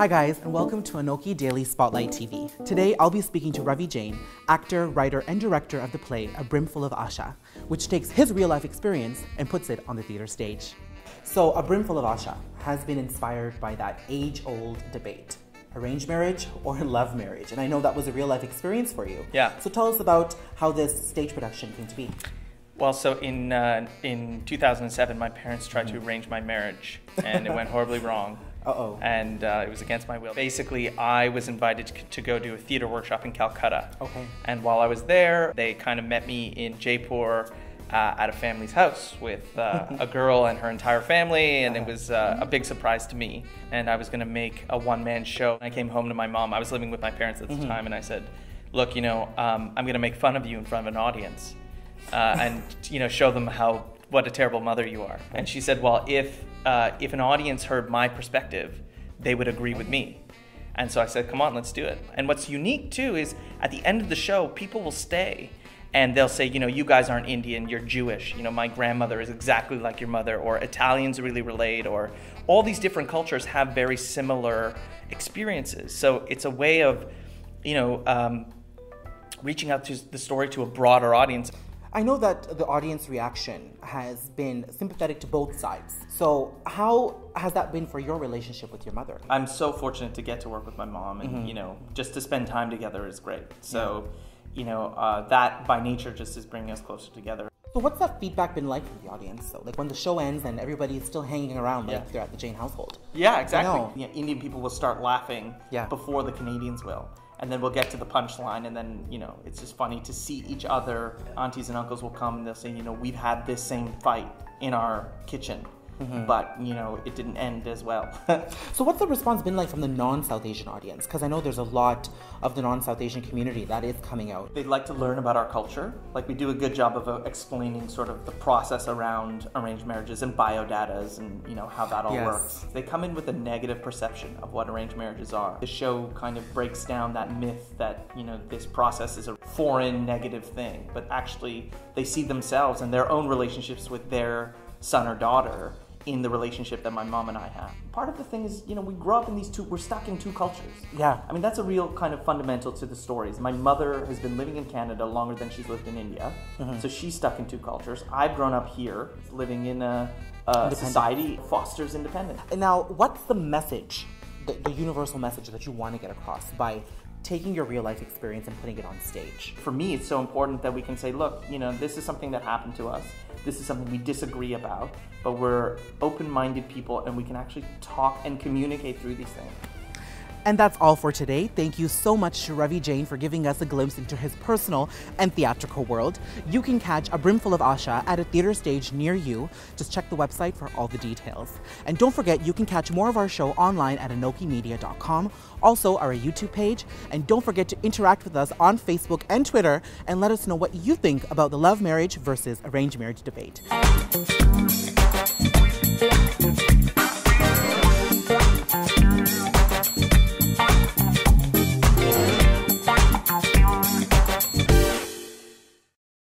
Hi guys, and welcome to ANOKHI Daily Spotlight TV. Today I'll be speaking to Ravi Jain, actor, writer, and director of the play A Brimful of Asha, which takes his real-life experience and puts it on the theater stage. So, A Brimful of Asha has been inspired by that age-old debate. Arranged marriage or love marriage? And I know that was a real-life experience for you. Yeah. So tell us about how this stage production came to be. Well, so in 2007, my parents tried to arrange my marriage, and it went horribly wrong. Uh-oh. And it was against my will. Basically, I was invited to go do a theater workshop in Calcutta. Okay. And while I was there, they kind of met me in Jaipur at a family's house with a girl and her entire family, and it was a big surprise to me. And I was going to make a one-man show. I came home to my mom. I was living with my parents at the time, and I said, look, I'm going to make fun of you in front of an audience. And show them what a terrible mother you are. And she said, well, if an audience heard my perspective, they would agree with me. And so I said, come on, let's do it. And what's unique too is at the end of the show, people will stay and they'll say, you guys aren't Indian, you're Jewish. My grandmother is exactly like your mother, or Italians really relate, or all these different cultures have very similar experiences. So it's a way of, reaching out to the story to a broader audience. I know that the audience reaction has been sympathetic to both sides. So how has that been for your relationship with your mother? I'm so fortunate to get to work with my mom, and just to spend time together is great. So, that by nature just is bringing us closer together. So what's that feedback been like from the audience? So like when the show ends and everybody is still hanging around like they're at the Jain household. Yeah, exactly. Indian people will start laughing before the Canadians will. And then we'll get to the punchline, and then, it's just funny to see each other. Aunties and uncles will come and they'll say, we've had this same fight in our kitchen, but, it didn't end as well. So what's the response been like from the non-South Asian audience? Because I know there's a lot of the non-South Asian community that is coming out. They'd like to learn about our culture. Like, we do a good job of explaining sort of the process around arranged marriages and biodatas and, how that all works. They come in with a negative perception of what arranged marriages are. The show kind of breaks down that myth that, this process is a foreign negative thing, but actually they see themselves and their own relationships with their son or daughter in the relationship that my mom and I have. Part of the thing is, we grow up in we're stuck in two cultures. Yeah. I mean, that's a real kind of fundamental to the stories. My mother has been living in Canada longer than she's lived in India, so she's stuck in two cultures. I've grown up here, living in a society that fosters independence. And now, what's the message, the universal message that you want to get across by taking your real life experience and putting it on stage? For me, it's so important that we can say, look, this is something that happened to us. This is something we disagree about, but we're open-minded people and we can actually talk and communicate through these things. And that's all for today. Thank you so much to Ravi Jain for giving us a glimpse into his personal and theatrical world. You can catch A Brimful of Asha at a theater stage near you. Just check the website for all the details. And don't forget, you can catch more of our show online at anokhimedia.com, also our YouTube page. And don't forget to interact with us on Facebook and Twitter and let us know what you think about the love marriage versus arranged marriage debate.